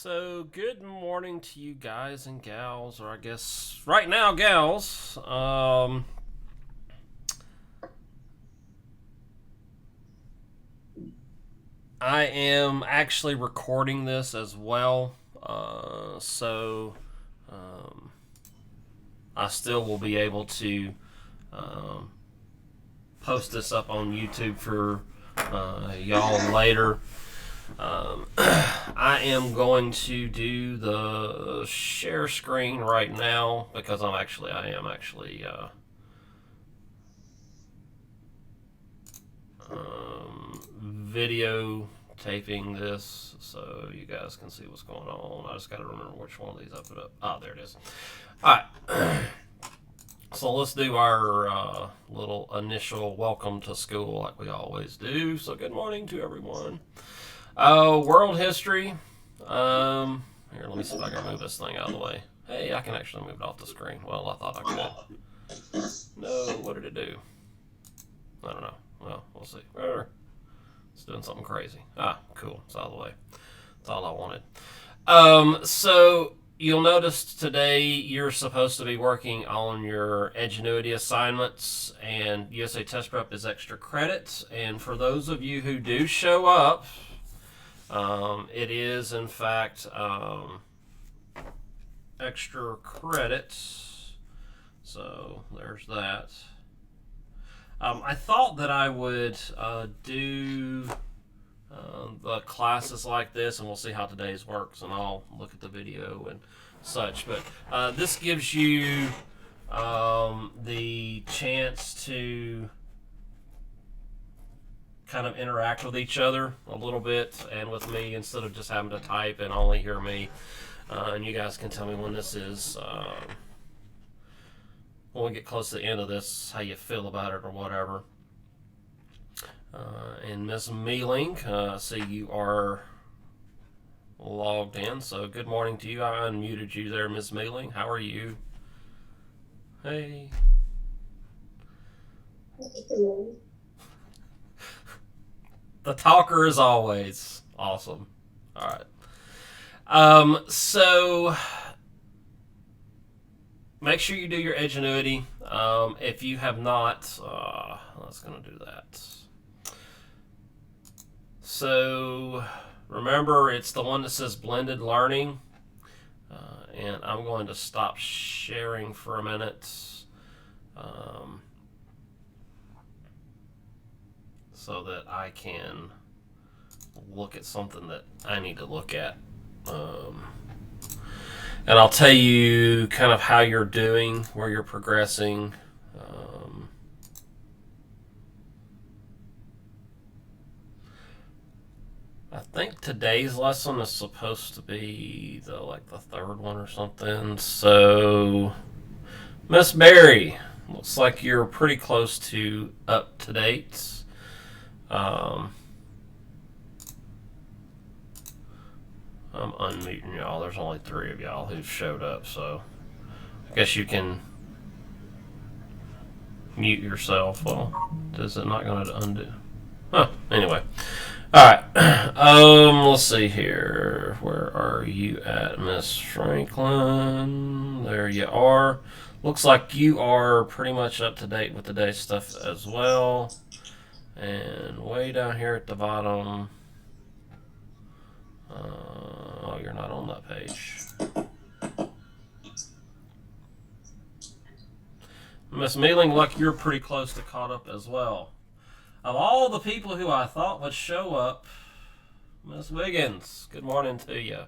So, good morning to you guys and gals, or I guess right now, gals. I am actually recording this as well, so um, I still will be able to um, post this up on YouTube for y'all later. I am going to do the share screen right now because I am actually video taping this so you guys can see what's going on. I just got to remember which one of these I put up. Ah, there it is. All right. So let's do our little initial welcome to school like we always do. So good morning to everyone. World history. Here, let me see if I can move this thing out of the way. Hey, I can actually move it off the screen. Well, I thought I could. No, what did it do? I don't know. Well, we'll see. It's doing something crazy. Ah, cool. It's out of the way. That's all I wanted. So you'll notice today you're supposed to be working on your Edgenuity assignments, and USA Test Prep is extra credit. And for those of you who do show up, it is in fact extra credit. So there's that. I thought that I would do the classes like this, and we'll see how today's works, and I'll look at the video and such. But this gives you the chance to kind of interact with each other a little bit and with me instead of just having to type and only hear me. And you guys can tell me when this is. When we get close to the end of this, how you feel about it or whatever. And Miss Mealing, see you are logged in, so good morning to you. I unmuted you there, Miss Mealing. How are you? Hey. The talker is always awesome. All right. So make sure you do your Edgenuity. If you have not, let's going to do that. So remember, it's the one that says blended learning. And I'm going to stop sharing for a minute. So that I can look at something that I need to look at. And I'll tell you kind of how you're doing, where you're progressing. I think today's lesson is supposed to be the third one or something. So, Miss Barry, looks like you're pretty close to up to date. I'm unmuting y'all. There's only 3 of y'all who've showed up, so I guess you can mute yourself. Well, is it not going to undo? Huh. Anyway. Alright. Let's see here. Where are you at, Miss Franklin? There you are. Looks like you are pretty much up to date with today's stuff as well. And way down here at the bottom, oh, you're not on that page. Miss Mealing, look, you're pretty close to caught up as well. Of all the people who I thought would show up, Miss Wiggins, good morning to you.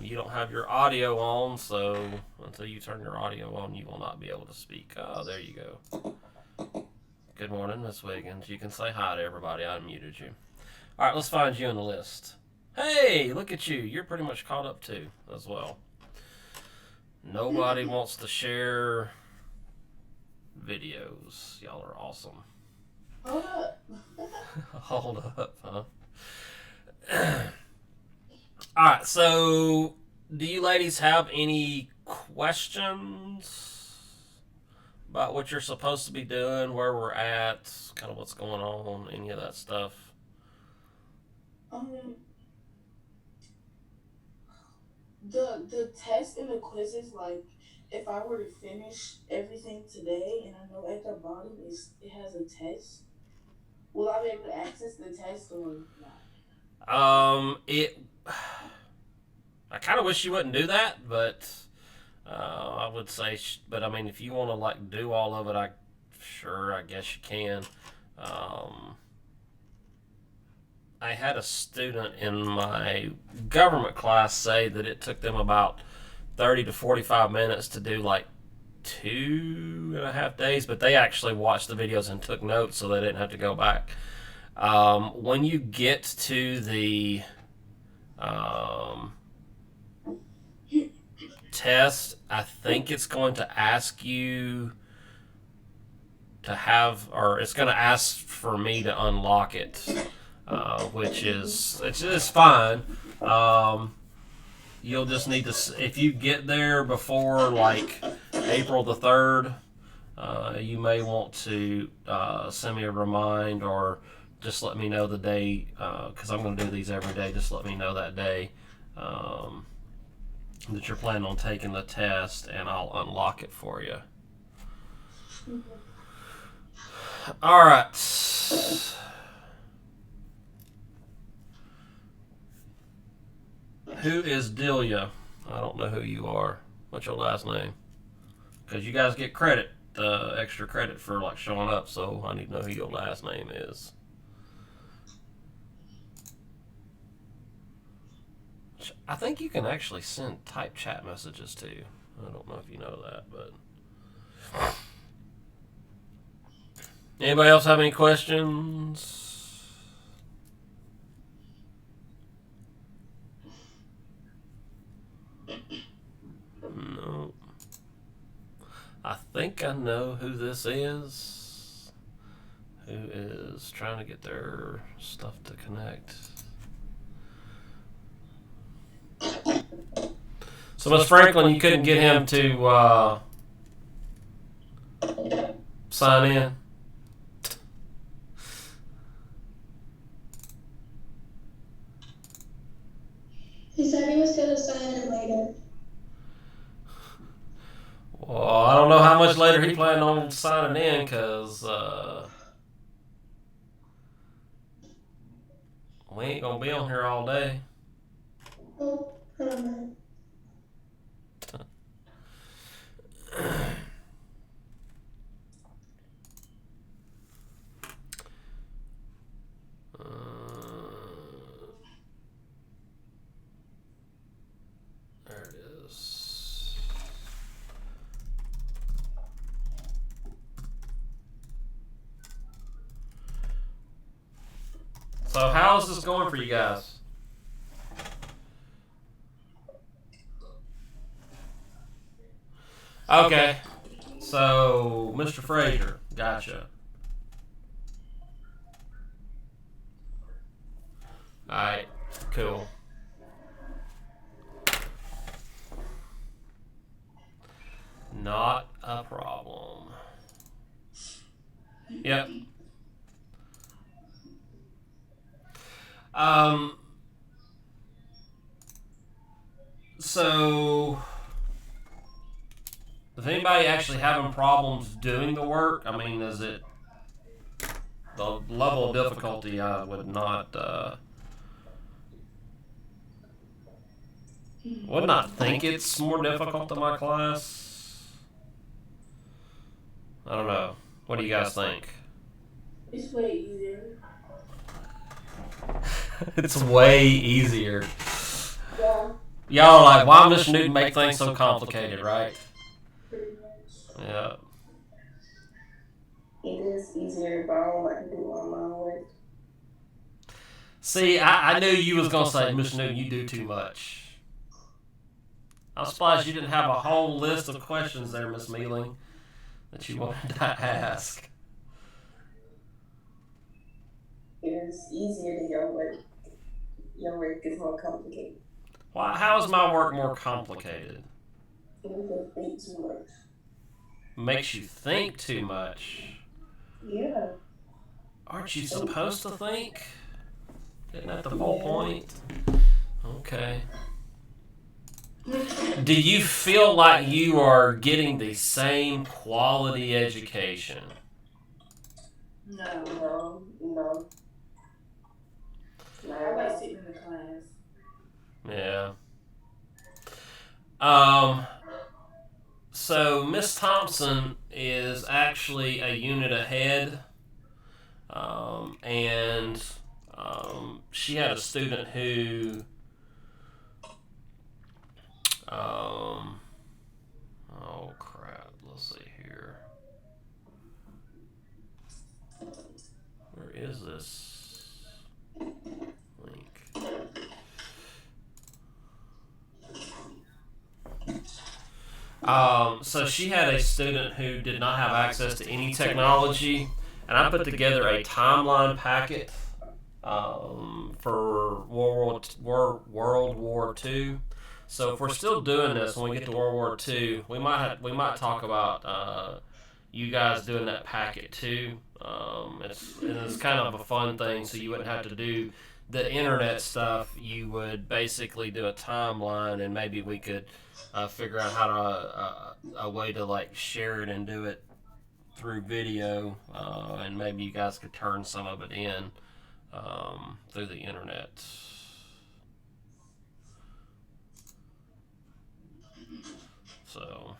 You don't have your audio on, so until you turn your audio on, you will not be able to speak. Oh, there you go. Good morning, Miss Wiggins. You can say hi to everybody. I unmuted you. All right, let's find you in the list. Hey, look at you. You're pretty much caught up too, as well. Nobody wants to share videos. Y'all are awesome. Hold up. Hold up, huh? All right, so do you ladies have any questions about what you're supposed to be doing, where we're at, kind of what's going on, any of that stuff? Um, The test and the quizzes, like if I were to finish everything today and I know at the bottom it has a test, will I be able to access the test or not? It. I kind of wish you wouldn't do that, but I would say. But I mean, if you want to like do all of it, I guess you can. Um, I had a student in my government class say that it took them about 30 to 45 minutes to do like 2.5 days, but they actually watched the videos and took notes so they didn't have to go back. When you get to the um, test, I think it's going to ask you to have, or it's going to ask for me to unlock it, which is it's fine. Um, you'll just need to, if you get there before like April the 3rd, you may want to send me a remind or just let me know the day, because I'm going to do these every day. Just let me know that day um, that you're planning on taking the test, and I'll unlock it for you. Okay. All right. Who is Delia? I don't know who you are. What's your last name? Because you guys get credit, extra credit for like showing up. So I need to know who your last name is. I think you can actually send type chat messages too. I don't know if you know that, but anybody else have any questions? No. I think I know who this is. Who is trying to get their stuff to connect? So, Miss Franklin, you couldn't get him to sign in. He said he was gonna sign in later. Well, I don't know how much later he planned on signing in because we ain't gonna be on here all day. Oh, I don't know. There it is. So how's this going for you guys? Okay. So, Mr. Frazier, gotcha. All right, cool. Not a problem. Yep. Um. So, is anybody actually having problems doing the work? I mean, is it the level of difficulty? I would not think it's more difficult than my class. I don't know. What do you guys think? It's way easier. It's way easier. Yeah, Y'all are like, why Mr. Newton make things so complicated, right? pretty much. Yeah. It is easier, but I don't like to do it on my way. See, I knew you was gonna say, Mr. Newton, you do too much. I'm surprised you didn't have a whole list of questions there, Miss Mealing, that you wanted to ask. It is easier than your work. Your work is more complicated. Why? How is my work more complicated? You can think too much. Makes you think too much. Yeah. Aren't you supposed to think? Isn't that the whole point? Okay. Do you feel like you are getting the same quality education? No, No. I Not at like all. sitting in the class. Yeah. Um. So Miss Thompson is actually a unit ahead, and she had a student who, um, oh crap, let's see here. Where is this link? So she had a student who did not have access to any technology, and I put together a timeline packet for World War II. So if we're still doing this when we get to World War II, we might talk about you guys doing that packet too. It's kind of a fun thing, so you wouldn't have to do the internet stuff. You would basically do a timeline, and maybe we could figure out how to a way to like share it and do it through video, and maybe you guys could turn some of it in through the internet. So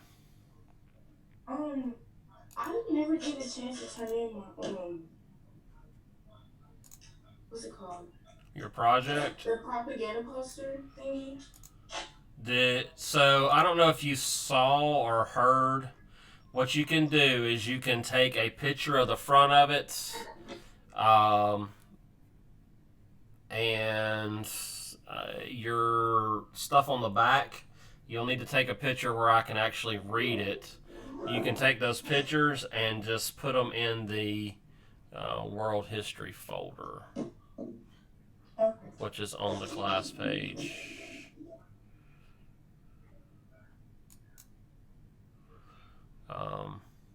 Um, I never get a chance to turn in my what's it called? your project. The propaganda poster thingy. So I don't know if you saw or heard. What you can do is you can take a picture of the front of it, um, and your stuff on the back. You'll need to take a picture where I can actually read it. You can take those pictures and just put them in the world history folder, Okay. which is on the class page.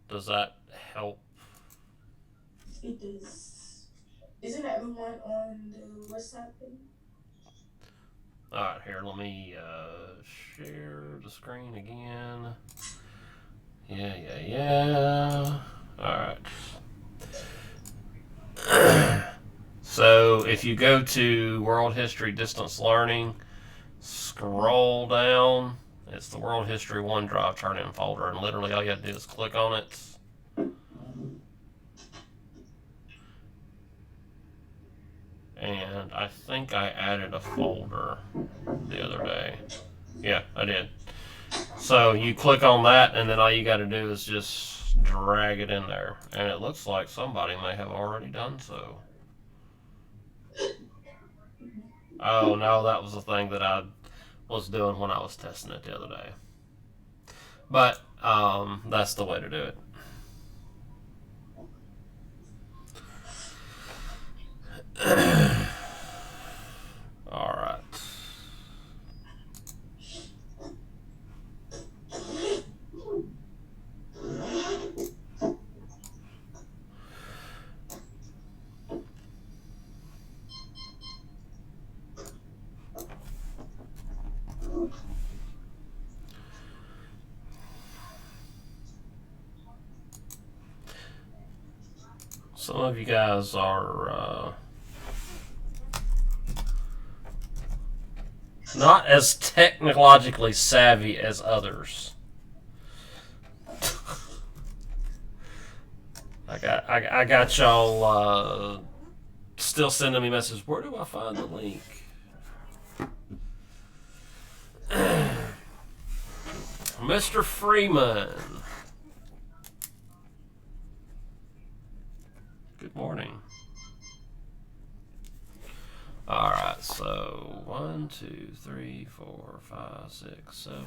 Does that help? It does. Isn't that the one on the WhatsApp thing? Alright, here, let me share the screen again. Yeah. Alright. So, if you go to World History Distance Learning, scroll down. It's the World History OneDrive turn-in folder, and literally all you have to do is click on it. And I think I added a folder the other day. Yeah, I did. So you click on that, and then all you got to do is just drag it in there. And it looks like somebody may have already done so. Oh, no, that was the thing that I was doing when I was testing it the other day. But that's the way to do it. All right. Some of you guys are not as technologically savvy as others. I got y'all still sending me messages. Where do I find the link? Mr. Freeman. Good morning. Alright, so 1, 2, 3, 4, 5, 6, 7.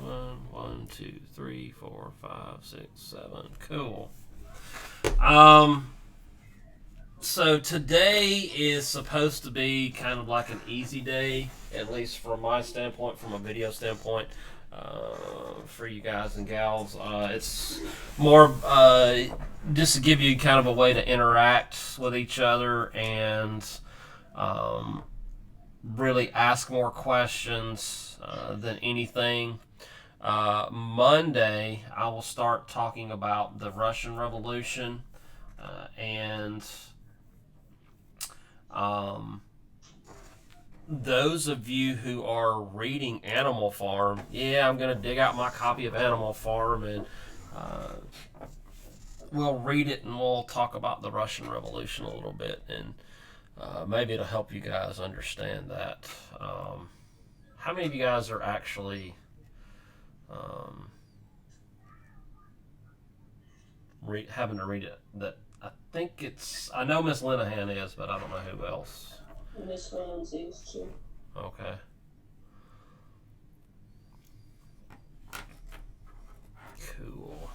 1, 2, 3, 4, 5, 6, 7. Cool. So today is supposed to be kind of like an easy day, at least from my standpoint, from a video standpoint, for you guys and gals. It's more just to give you kind of a way to interact with each other and really ask more questions than anything. Monday, I will start talking about the Russian Revolution and um, those of you who are reading Animal Farm, yeah, I'm going to dig out my copy of Animal Farm and uh, we'll read it and we'll talk about the Russian Revolution a little bit and maybe it'll help you guys understand that. How many of you guys are actually um, having to read it? That I think it's. I know Miss Linehan is, but I don't know who else. Miss Ramsey is too. Okay, cool.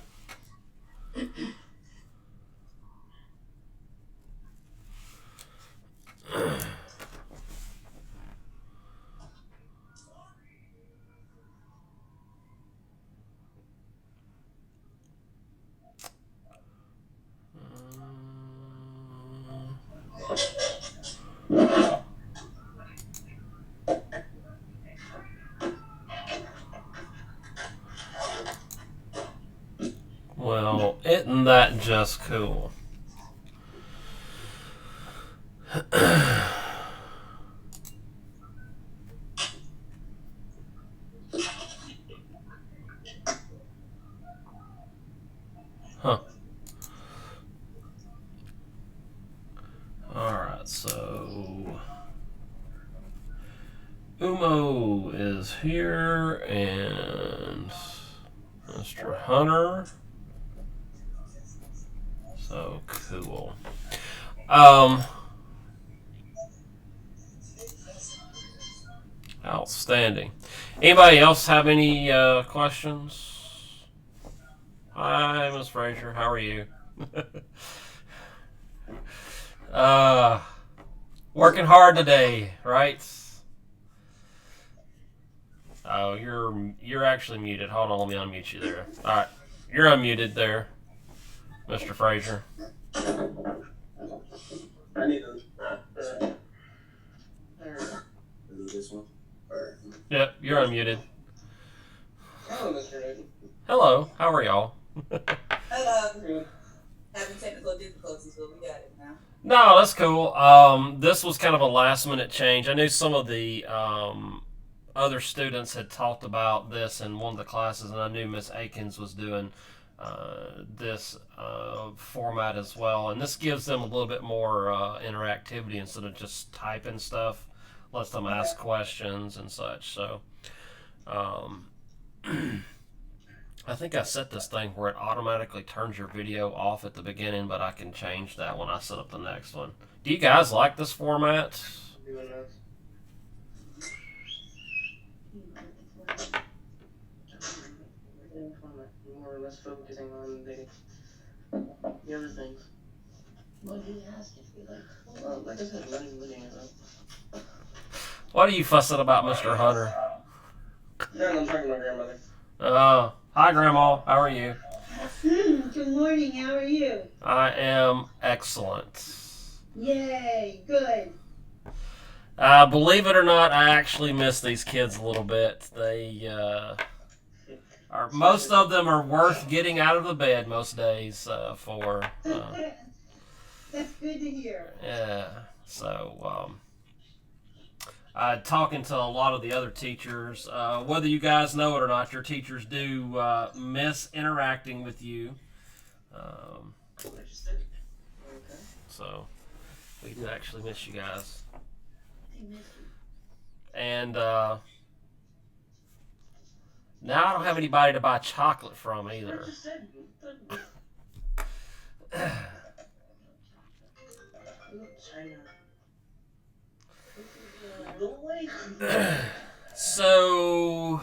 Well, isn't that just cool? Huh. Alright, so Umo is here and Mr. Hunter. So cool. Um, Outstanding. Anybody else have any questions? Hi, Miss Frazier. How are you? uh, Working hard today, right? Oh, you're actually muted. Hold on, let me unmute you there. All right, you're unmuted there, Mr. Frazier. I need to. This one. Yep, you're unmuted. Hello, Mr. Newton. Hello, how are y'all? Hello. Having technical difficulties, but we got it now. No, that's cool. This was kind of a last minute change. I knew some of the other students had talked about this in one of the classes, and I knew Miss Akins was doing this format as well. And this gives them a little bit more interactivity instead of just typing stuff. Lets them ask questions and such. So, um, I think I set this thing where it automatically turns your video off at the beginning, but I can change that when I set up the next one. Do you guys like this format? Doing this. More or less focusing on the other things. What did he ask if we like? Well, like I said, letting it up. What are you fussing about, Mr. Hunter? No, I'm talking to my grandmother. Hi, Grandma. How are you? Good morning. How are you? I am excellent. Yay. Good. Believe it or not, I actually miss these kids a little bit. They are most of them are worth getting out of the bed most days for. That's good to hear. Yeah. So. Talking to a lot of the other teachers, whether you guys know it or not, your teachers do miss interacting with you. So we do actually miss you guys. And now I don't have anybody to buy chocolate from either. So,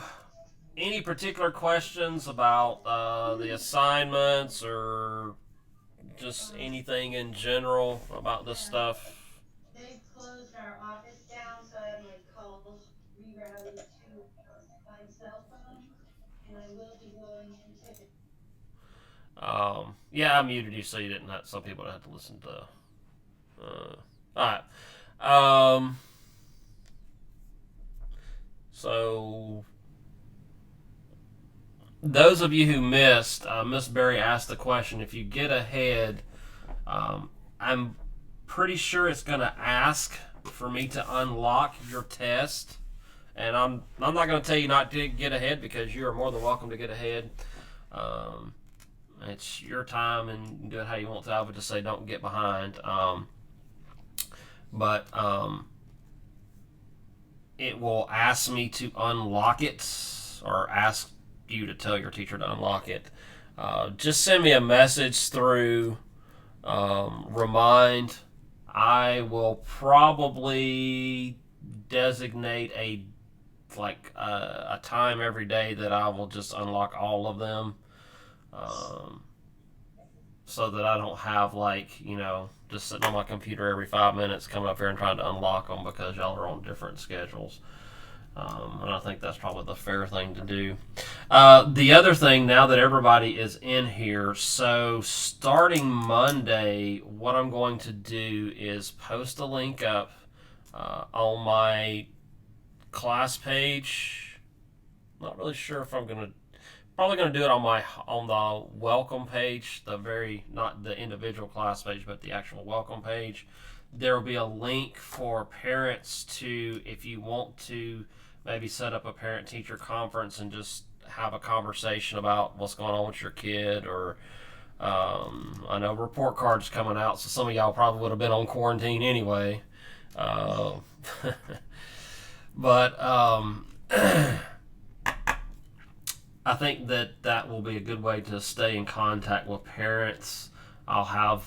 any particular questions about the assignments or just anything in general about this stuff? They've closed our office down, so I have my calls rerouted to my cell phone, and I will be going into. Yeah, I muted you so you didn't have. Some people don't have to listen to. All right. So those of you who missed, Miss Berry asked the question, if you get ahead, I'm pretty sure it's going to ask for me to unlock your test. And I'm not going to tell you not to get ahead, because you are more than welcome to get ahead. It's your time, and do it how you want to. I would just say don't get behind. But it will ask me to unlock it, or ask you to tell your teacher to unlock it. Just send me a message through Remind. I will probably designate a time every day that I will just unlock all of them, so that I don't have just sitting on my computer every 5 minutes coming up here and trying to unlock them, because y'all are on different schedules. And I think that's probably the fair thing to do. The other thing, now that everybody is in here, so starting Monday, what I'm going to do is post a link up on my class page. Not really sure if I'm probably going to do it on the welcome page, not the individual class page, but the actual welcome page. There will be a link for parents to, if you want to maybe set up a parent-teacher conference and just have a conversation about what's going on with your kid, or I know report cards coming out, so some of y'all probably would have been on quarantine anyway. But I think that will be a good way to stay in contact with parents. I'll have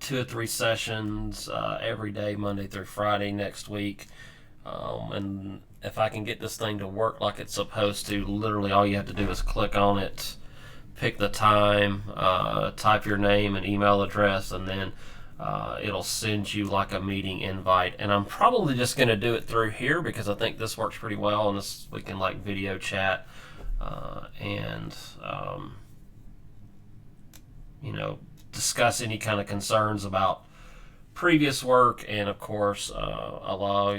2 or 3 sessions every day, Monday through Friday next week. And if I can get this thing to work like it's supposed to, literally all you have to do is click on it, pick the time, type your name and email address, and then it'll send you like a meeting invite. And I'm probably just going to do it through here, because I think this works pretty well, and we can video chat and discuss any kind of concerns about previous work, and of course allow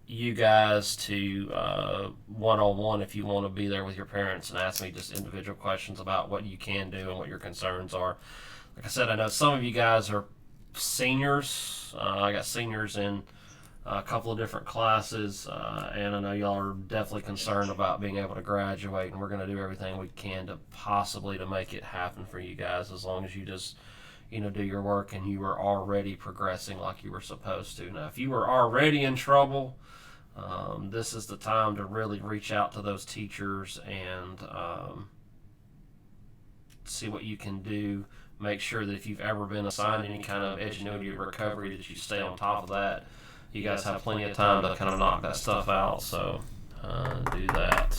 you guys to one-on-one, if you want to be there with your parents and ask me just individual questions about what you can do and what your concerns are. Like I said, I know some of you guys are seniors. I got seniors in a couple of different classes, and I know y'all are definitely concerned about being able to graduate, and we're going to do everything we can to make it happen for you guys, as long as you just do your work and you are already progressing like you were supposed to. Now, if you were already in trouble, this is the time to really reach out to those teachers and see what you can do. Make sure that if you've ever been assigned any kind of Edgenuity recovery, that you stay on top of that. You guys have plenty of time to kind of knock that stuff out, so do that.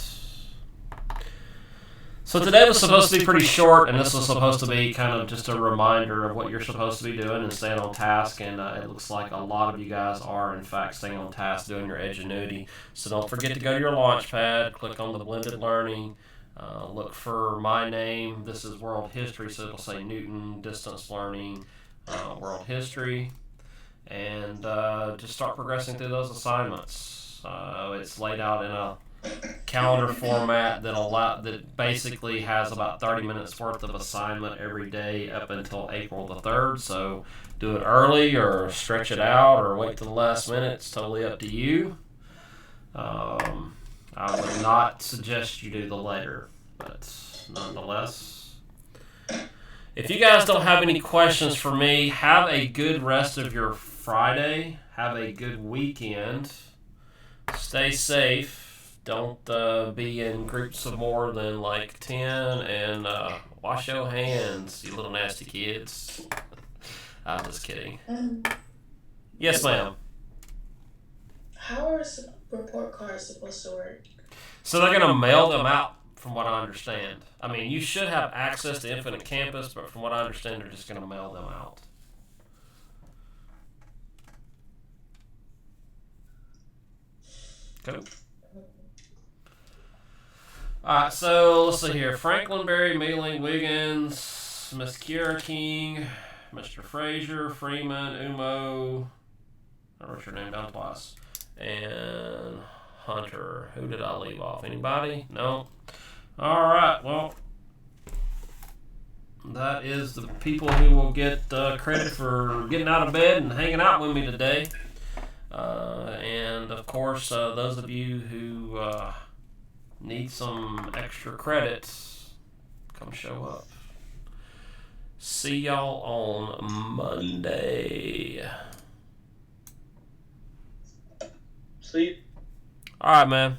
So today was supposed to be pretty short, and this was supposed to be kind of just a reminder of what you're supposed to be doing and staying on task, and it looks like a lot of you guys are, in fact, staying on task doing your Edgenuity. So don't forget to go to your Launchpad, click on the Blended Learning, look for my name. This is World History, so it'll say Newton Distance Learning World History, and just start progressing through those assignments. It's laid out in a calendar format that basically has about 30 minutes worth of assignment every day up until April the 3rd. So do it early or stretch it out or wait till the last minute. It's totally up to you. I would not suggest you do the later, but nonetheless, if you guys don't have any questions for me, have a good rest of your Friday. Have a good weekend. Stay safe. Don't be in groups of more than 10, and wash your hands, you little nasty kids. I'm just kidding. Yes, ma'am. How are report cards supposed to work? So they're going to mail them out, from what I understand. I mean, you should have access to Infinite Campus, but from what I understand, they're just going to mail them out. Cool. Alright, so let's see here. Franklin, Berry, Mealing, Wiggins, Miss Kiera King, Mr. Frazier, Freeman, Umo, I wrote your name down twice, and Hunter. Who did I leave off? Anybody? No? Alright, well, that is the people who will get credit for getting out of bed and hanging out with me today. And, of course, those of you who need some extra credits, come show up. See y'all on Monday. Sleep. All right, man.